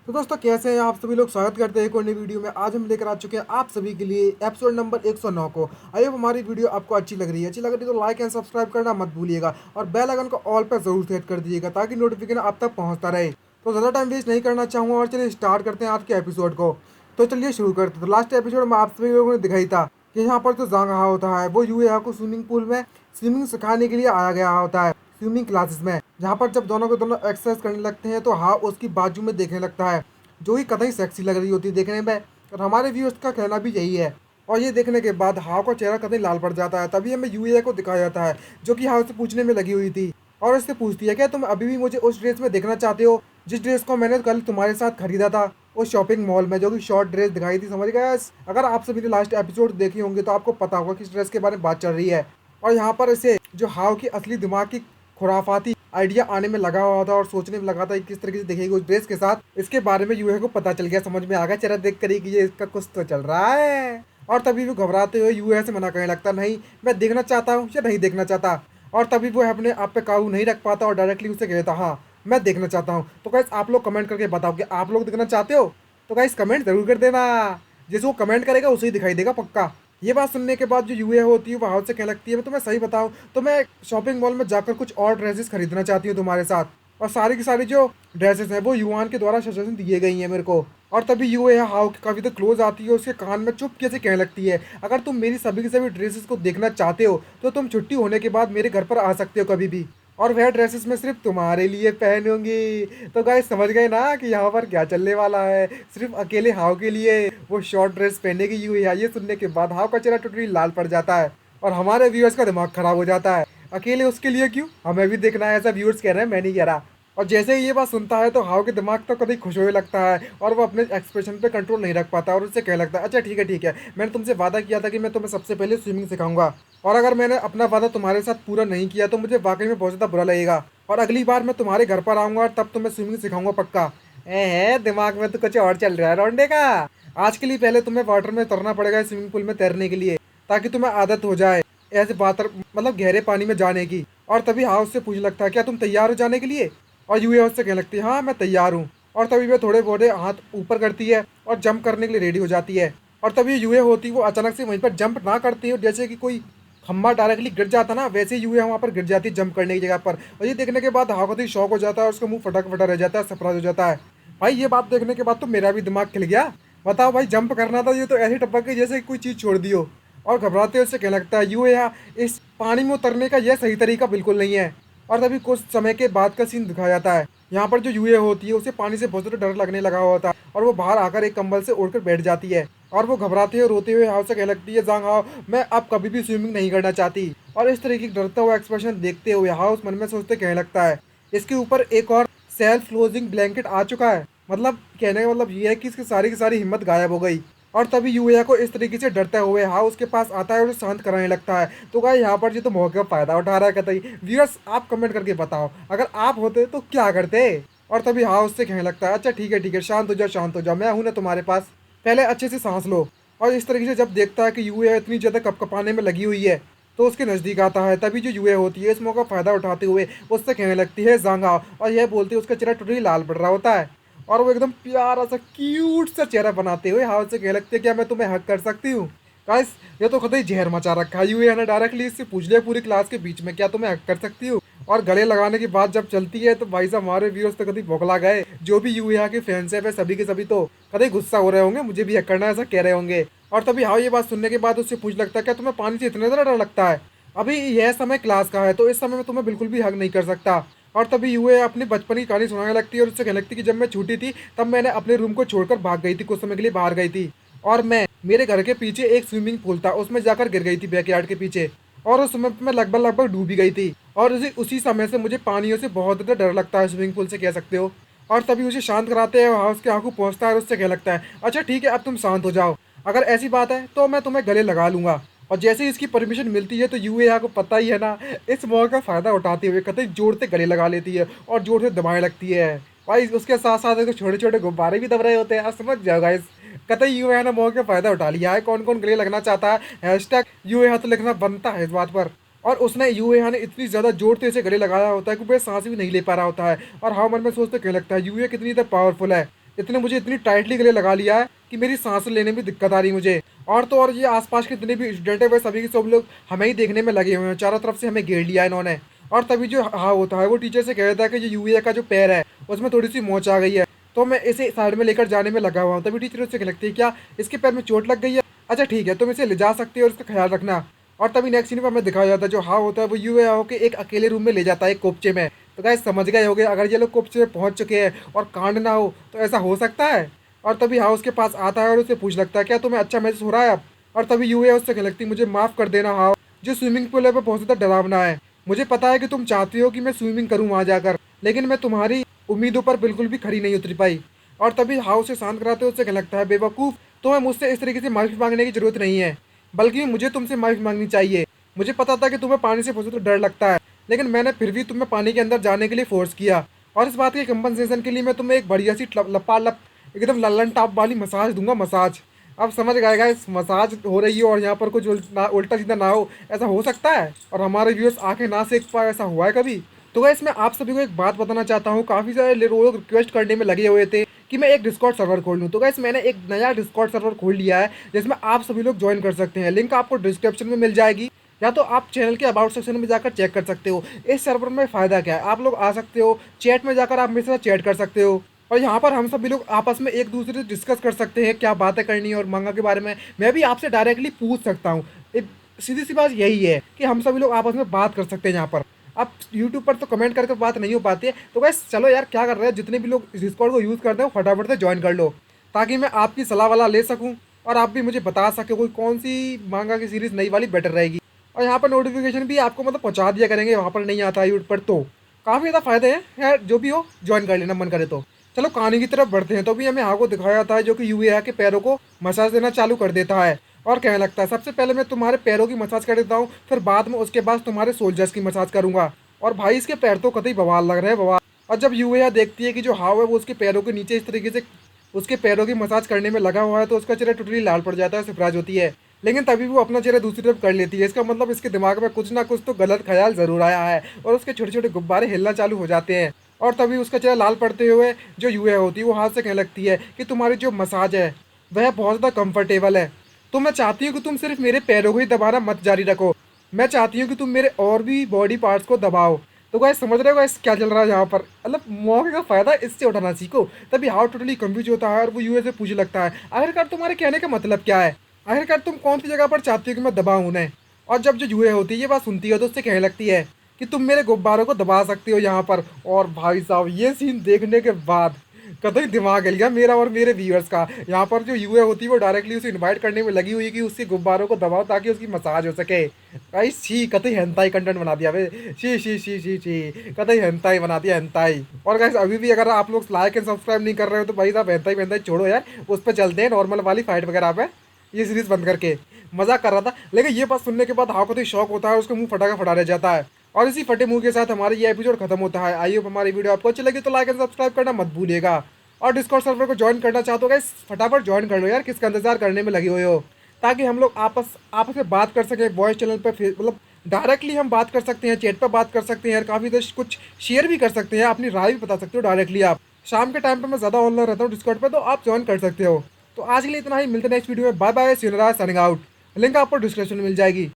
तो दोस्तों कैसे हैं आप सभी लोग। स्वागत करते हैं एक और नई वीडियो में। आज हम लेकर आ चुके हैं आप सभी के लिए एपिसोड नंबर 109 को। आई होप हमारी वीडियो आपको अच्छी लग रही है। अच्छी लग रही है तो लाइक एंड सब्सक्राइब करना मत भूलिएगा और बेल आइकन को ऑल पर जरूर सेट कर दीजिएगा ताकि नोटिफिकेशन आप तक पहुंचता रहे। तो ज़्यादा टाइम वेस्ट नहीं करना चाहूँगा और चलिए स्टार्ट करते हैं आज के एपिसोड को। तो चलिए शुरू करते हैं। तो लास्ट एपिसोड में आप सभी लोगों ने दिखाई था कि यहाँ पर जो जांग हा होता है वो यूए को स्विमिंग पूल में स्विमिंग सिखाने के लिए आया गया होता है, स्विमिंग क्लासेस में। जहाँ पर जब दोनों के दोनों एक्सरसाइज करने लगते हैं तो हा उसकी बाजू में देखने लगता है, जो कि कतई सेक्सी लग रही होती है देखने में। और हमारे व्यूअर्स का कहना भी यही है। और ये देखने के बाद हाव का चेहरा कतई लाल पड़ जाता है। तभी हमें यूए को दिखाया जाता है जो कि हाव से पूछने में लगी हुई थी और उससे पूछती है क्या तुम अभी भी मुझे उस ड्रेस में देखना चाहते हो जिस ड्रेस को मैंने कल तुम्हारे साथ खरीदा था उस शॉपिंग मॉल में, जो कि शॉर्ट ड्रेस दिखाई थी। समझ गए। अगर आप सभी ने लास्ट एपिसोड देखे होंगे तो आपको पता होगा किस ड्रेस के बारे में बात चल रही है। और यहाँ पर इसे जो हाव की असली दिमाग की खुराफाती आइडिया आने में लगा हुआ था और सोचने में लगा था कि किस तरीके से दिखेगी उस ड्रेस के साथ। इसके बारे में यूए को पता चल गया, समझ में आ गया चेहरा देख कर ही कि ये इसका कुछ तो चल रहा है। और तभी वो घबराते हुए यूए से मना करने लगता, नहीं मैं देखना चाहता हूँ या नहीं देखना चाहता। और तभी वो अपने आप पे काबू नहीं रख पाता और डायरेक्टली उसे कहता हाँ मैं देखना चाहता हूँ। तो गाइस आप लोग कमेंट करके बताओ कि आप लोग देखना चाहते हो। तो गाइस कमेंट जरूर कर देना, जिसे वो कमेंट करेगा उसे ही दिखाई देगा पक्का। ये बात सुनने के बाद जो यूए होती है वो हाउस से कहने लगती है मैं तुम्हें सही बताऊं तो मैं शॉपिंग मॉल में जाकर कुछ और ड्रेसेस खरीदना चाहती हूँ तुम्हारे साथ। और सारी की सारी जो ड्रेसेस हैं वो युवान के द्वारा सजेशन दिए गई हैं मेरे को। और तभी यूए हाउ के काफ़ी तो क्लोज आती है, उसके कान में चुपके से कहने लगती है अगर तुम मेरी सभी की सभी ड्रेसेस को देखना चाहते हो तो तुम छुट्टी होने के बाद मेरे घर पर आ सकते हो कभी भी, और वह ड्रेसेस मैं सिर्फ तुम्हारे लिए पहनूंगी। तो गाइस समझ गए ना कि यहाँ पर क्या चलने वाला है। सिर्फ अकेले हाव के लिए वो शॉर्ट ड्रेस पहने की हुई है। ये सुनने के बाद हाव का चेहरा टोटली लाल पड़ जाता है और हमारे व्यूअर्स का दिमाग खराब हो जाता है। अकेले उसके लिए क्यों, हमें भी देखना है ऐसा व्यूअर्स कह रहे हैं, मैं नहीं कह रहा। और जैसे ही ये बात सुनता है तो हाव के दिमाग तो कभी खुश होने लगता है और वो अपने एक्सप्रेशन पे कंट्रोल नहीं रख पाता और उससे कहने लगता है अच्छा ठीक है ठीक है, मैंने तुमसे वादा किया था कि मैं तुम्हें सबसे पहले स्विमिंग सिखाऊंगा और अगर मैंने अपना वादा तुम्हारे साथ पूरा नहीं किया तो मुझे वाकई में बहुत ज़्यादा बुरा लगेगा और अगली बार मैं तुम्हारे घर पर आऊँगा और तब तुम्हें स्विमिंग सिखाऊंगा पक्का। है दिमाग में तो कुछ और चल रहा है रोंडे का। आज के लिए पहले तुम्हें वाटर में उतरना पड़ेगा स्विमिंग पूल में तैरने के लिए ताकि तुम्हें आदत हो जाए ऐसे वाटर मतलब गहरे पानी में जाने की। और तभी हाउस से पूछने लगता है क्या तुम तैयार हो जाने के लिए। और यूए उससे कहने लगती है हाँ मैं तैयार हूँ। और तभी वह थोड़े बहुत हाथ ऊपर करती है और जंप करने के लिए रेडी हो जाती है। और तभी यूए होती है वो अचानक से वहीं पर जंप ना करती है जैसे कि कोई खम्बा डायरेक्टली गिर जाता ना, वैसे ही यूए वहाँ पर गिर जाती है जंप करने की जगह पर। और ये देखने के बाद हावत ही शौक हो जाता है और उसका मुंह फटक फटा रह जाता है, सरप्राइज हो जाता है। भाई ये बात देखने के बाद तो मेरा भी दिमाग खिल गया। बताओ भाई जंप करना था, ये तो ऐसे टपक गई जैसे कोई चीज़ छोड़ दी हो। और घबराते हुए उससे कहने लगता है यूए यहाँ इस पानी में उतरने का यह सही तरीका बिल्कुल नहीं है। और तभी कुछ समय के बाद का सीन दिखाया जाता है। यहाँ पर जो यूए होती है उसे पानी से बहुत ज़्यादा डर लगने लगा हुआ होता है और वो बाहर आकर एक कंबल से उड़कर बैठ जाती है और वो घबराते हुए रोते हुए हाव से कहने लगती है जांग हाव मैं अब कभी भी स्विमिंग नहीं करना चाहती। और इस तरीके का डरता हुआ एक्सप्रेशन देखते हुए हाउस मन में सोचते कहने लगता है इसके ऊपर एक और सेल्फ क्लोजिंग ब्लैंकेट आ चुका है। मतलब कहने का मतलब ये है कि इसकी सारी की सारी हिम्मत गायब हो गई। और तभी यूए को इस तरीके से डरते हुए हाउ उसके पास आता है और उसे शांत कराने लगता है। तो गाइस यहाँ पर जो तो मौके का फायदा उठा रहा है कतई। व्यूअर्स आप कमेंट करके बताओ अगर आप होते तो क्या करते। और तभी हाउ उससे कहने लगता है अच्छा ठीक है शांत हो जाओ शांत हो जाओ, मैं हूं ना तुम्हारे पास, पहले अच्छे से सांस लो। और इस तरीके से जब देखता है कि यूए इतनी ज़्यादा कपकपाने में लगी हुई है तो उसके नज़दीक आता है। तभी जो यूए होती है इस मौका का फ़ायदा उठाते हुए उससे कहने लगती है जांगा, और यह बोलते हुए उसका चेहरा टोटली लाल पड़ रहा होता है और वो एकदम प्यारा सा क्यूट सा चेहरा बनाते हुए हाथ से कहने लगते हैं क्या मैं तुम्हें हक कर सकती हूँ। गाइस ये तो कतई जहर मचा रखा है यूए ने डायरेक्टली इससे पूछ लिया पूरी क्लास के बीच में क्या तुम्हें हक कर सकती हूँ। और गले लगाने की बात जब चलती है तो भाई साहब हमारे व्यूअर्स तो कभी बौखला गए। जो भी यूए के फैंस है वे सभी के सभी तो कतई गुस्सा हो रहे होंगे, मुझे भी हक करना है ऐसा कह रहे होंगे। और तभी हाँ ये बात सुनने के बाद उससे पूछ लगता है क्या तुम्हें पानी से इतना ज़्यादा डर लगता है, अभी यह समय क्लास का है तो इस समय में तुम्हें बिल्कुल भी हक नहीं कर सकता। और तभी यूए अपने बचपन की कहानी सुनाने लगती है और उससे कहने लगती है कि जब मैं छोटी थी तब मैंने अपने रूम को छोड़कर भाग गई थी, कुछ समय के लिए बाहर गई थी और मैं मेरे घर के पीछे एक स्विमिंग पूल था उसमें जाकर गिर गई थी बैकयार्ड के पीछे। और उस समय पे मैं लगभग लगभग डूबी गई थी और उसी समय से मुझे पानियों से बहुत ज़्यादा डर लगता है, स्विमिंग पूल से कह सकते हो। और तभी उसे शांत कराते हैं और उसके आंखों पहुंचता है और उससे कह लगता है अच्छा ठीक है अब तुम शांत हो जाओ, अगर ऐसी बात है तो मैं तुम्हें गले लगा लूंगा। और जैसे ही इसकी परमिशन मिलती है तो यूए को पता ही है ना, इस मौके का फ़ायदा उठाते हुए कतई जोर से गले लगा लेती है और जोर से दबाने लगती है। भाई उसके साथ साथ इसको छोटे छोटे गुब्बारे भी दब रहे होते हैं, आप समझ जाओ गाइस। कतई यूए ने मौके का फ़ायदा उठा लिया है, कौन कौन गले लगना चाहता है हैशटैग यूए तो लिखना बनता है इस बात पर। और उसने यूए ने इतनी ज़्यादा जोर से इसे गले लगाया होता है कि वह सांस भी नहीं ले पा रहा होता है। और हाँ मन में सोचते कहने लगता है यूए कितनी ज़्यादा पावरफुल है, इतने मुझे इतनी टाइटली गले लगा लिया है कि मेरी सांस लेने में दिक्कत आ रही है मुझे। और ये आसपास के जितने भी स्टूडेंट है, वह सभी के सब लोग हमें ही देखने में लगे हुए हैं, चारों तरफ से हमें घेर लिया है इन्होंने। और तभी जो हाँ होता है वो टीचर से कह रहा था कि ये यूए का जो पैर है उसमें थोड़ी सी मोच आ गई है, तो मैं इसे साइड में लेकर जाने में लगा हुआ हूँ। तभी टीचर उससे लगती है, क्या इसके पैर में चोट लग गई है? अच्छा ठीक है, तुम इसे ले जा सकते हो और इसका ख्याल रखना। और तभी नेक्स्ट सीन पर हमें दिखाया जाता है जो हाँ होता है वो यूए हो के एक अकेले रूम में ले जाता है एक कोपचे में। तो गाइस समझ गए होगे, अगर ये लोग कोपचे में पहुंच चुके हैं और कांड ना हो तो ऐसा हो सकता है। और तभी हाँ उसके पास आता है और उसे पूछ लगता है, क्या तुम्हें अच्छा महसूस हो रहा है अब? और तभी यूए उससे कहने लगती, मुझे माफ़ कर देना हाँ, जो स्विमिंग पूल है वो बहुत ज़्यादा डरावना है। मुझे पता है कि तुम चाहती हो कि मैं स्विमिंग करूँ वहाँ जाकर, लेकिन मैं तुम्हारी उम्मीदों पर बिल्कुल भी खरी नहीं उतर पाई। और तभी हाँ उसे शांत कराते हुए उससे कहने लगता है, बेवकूफ़, तुम्हें मुझसे इस तरीके से माफ़ी मांगने की ज़रूरत नहीं है, बल्कि मुझे तुमसे माफ़ी मांगनी चाहिए। मुझे पता था कि तुम्हें पानी से बहुत ज़्यादा डर लगता है, लेकिन मैंने फिर भी तुम्हें पानी के अंदर जाने के लिए फ़ोर्स किया, और इस बात के कंपनसेशन के लिए मैं तुम्हें एक बढ़िया सी लपालप एकदम लल्लन टॉप वाली मसाज दूंगा, मसाज। अब समझ गए गाइस, मसाज हो रही है और यहाँ पर कुछ उल्टा सीधा ना हो, ऐसा हो सकता है और हमारे व्यूअर्स आंखें ना सेक पाए, ऐसा हुआ है कभी? तो गाइस मैं आप सभी को एक बात बताना चाहता हूँ, काफ़ी सारे लोग रिक्वेस्ट करने में लगे हुए थे कि मैं एक डिस्कॉर्ड सर्वर खोल लूँ। तो गाइस मैंने एक नया डिस्कॉर्ड सर्वर खोल लिया है जिसमें आप सभी लोग ज्वाइन कर सकते हैं। लिंक आपको डिस्क्रिप्शन में मिल जाएगी, या तो आप चैनल के अबाउट सेक्शन में जाकर चेक कर सकते हो। इस सर्वर में फ़ायदा क्या है, आप लोग आ सकते हो, चैट में जाकर आप मेरे साथ चैट कर सकते हो, और यहाँ पर हम सभी लोग आपस में एक दूसरे से डिस्कस कर सकते हैं क्या बातें करनी है, और मंगा के बारे में मैं भी आपसे डायरेक्टली पूछ सकता हूँ। एक सीधी सी बात यही है कि हम सभी लोग आपस में बात कर सकते हैं यहाँ पर। अब यूट्यूब पर तो कमेंट करके बात नहीं हो पाती है, तो गैस चलो यार, क्या कर रहे हैं, जितने भी लोग डिस्कॉर्ड को यूज़ करते हैं फटाफट से ज्वाइन कर लो, ताकि मैं आपकी सलाह वाला ले सकूँ और आप भी मुझे बता सके कोई कौन सी मांगा की सीरीज़ नई वाली बेटर रहेगी। और यहाँ पर नोटिफिकेशन भी आपको मतलब पहुँचा दिया करेंगे, वहाँ पर नहीं आता है यूट्यूब पर, तो काफ़ी ज़्यादा फायदे हैं यार, जो भी हो ज्वाइन कर लेना मन करे तो। चलो कहानी की तरफ बढ़ते हैं। तो अभी हमें यहाँ को दिखाया जाता है जो कि यूए के पैरों को मसाज देना चालू कर देता है और कहने लगता है, सबसे पहले मैं तुम्हारे पैरों की मसाज कर देता हूँ, फिर बाद में उसके बाद तुम्हारे सोल्जर्स की मसाज करूँगा। और भाई इसके पैर तो कतई बवाल लग रहे हैं, बवाल। और जब यूए देखती है कि जो हाव है वो उसके पैरों के नीचे इस तरीके से उसके पैरों की मसाज करने में लगा हुआ है, तो उसका चेहरा टोटली लाल पड़ जाता है, सरप्राइज होती है। लेकिन तभी वो अपना चेहरा दूसरी तरफ कर लेती है, इसका मतलब इसके दिमाग में कुछ ना कुछ तो गलत ख्याल ज़रूर आया है, और उसके छोटे छोटे गुब्बारे हिलना चालू हो जाते हैं। और तभी उसका चेहरा लाल पड़ते हुए जो यूए होती है वो हाथ से कहने लगती है कि तुम्हारी जो मसाज है वह बहुत ज़्यादा कंफर्टेबल है, तो मैं चाहती हूँ कि तुम सिर्फ मेरे पैरों को ही दबाना मत जारी रखो, मैं चाहती हूँ कि तुम मेरे और भी बॉडी पार्ट्स को दबाओ। तो गाइस समझ रहे हो गाइस क्या चल रहा है यहाँ पर, मतलब मौके का फ़ायदा इससे उठाना सीखो। तभी हाउ टोटली कंफ्यूज होता है और वो यूए से पूछने लगता है, आखिरकार तुम्हारे कहने का मतलब क्या है, आखिरकार तुम कौन सी जगह पर चाहती हो कि मैं दबाऊँ उन्हें? और जब जो यूए होती है ये बात सुनती है तो उससे कहने लगती है कि तुम मेरे गुब्बारों को दबा सकती हो यहाँ पर। और भाई साहब ये सीन देखने के बाद कतई दिमाग हिल गया मेरा और मेरे व्यूअर्स का। यहाँ पर जो यूए होती है वो डायरेक्टली उसे इनवाइट करने में लगी हुई है कि उसके गुब्बारों को दबाओ ताकि उसकी मसाज हो सके। गाइस छी, कतई हेंताई कंटेंट बना दिया वे, शी शी शी शी शी, कतई हेंताई बना दिया, हेंताई। और गाइस अभी भी अगर आप लोग लाइक एंड सब्सक्राइब नहीं कर रहे हो तो भाई साहब हेंताई वेंताई छोड़ो यार, उस पर चलते हैं नॉर्मल वाली फाइट वगैरह पे। ये सीरीज बंद करके मजाक कर रहा था, लेकिन ये बात सुनने के बाद हाउ कतई शौक होता है, उसका मुंह फटा का फटा रह जाता है। और इसी फटे मुंह के साथ हमारा ये एपिसोड खत्म होता है। आई होप हमारी वीडियो आपको अच्छी लगी तो लाइक एंड सब्सक्राइब करना मत भूलिएगा। और डिस्कॉर्ड सर्वर को ज्वाइन करना चाहते हो गाइस फटाफट ज्वाइन कर लो यार, किसका इंतजार करने में लगे हुए हो, ताकि हम लोग आपस में बात कर सकें वॉइस चैनल पर, मतलब डायरेक्टली हम बात कर सकते हैं, चैट पर बात कर सकते हैं यार, काफ़ी देर कुछ शेयर भी कर सकते हैं, अपनी राय भी बता सकते हो डायरेक्टली आप। शाम के टाइम पर मैं ज़्यादा ऑनलाइन रहता हूँ डिस्कॉर्ड पर, तो आप ज्वाइन कर सकते हो। तो आज के लिए इतना ही, मिलते हैं नेक्स्ट वीडियो में, bye bye, see you, signing out. Link आपको डिस्क्रिप्शन में मिल जाएगी।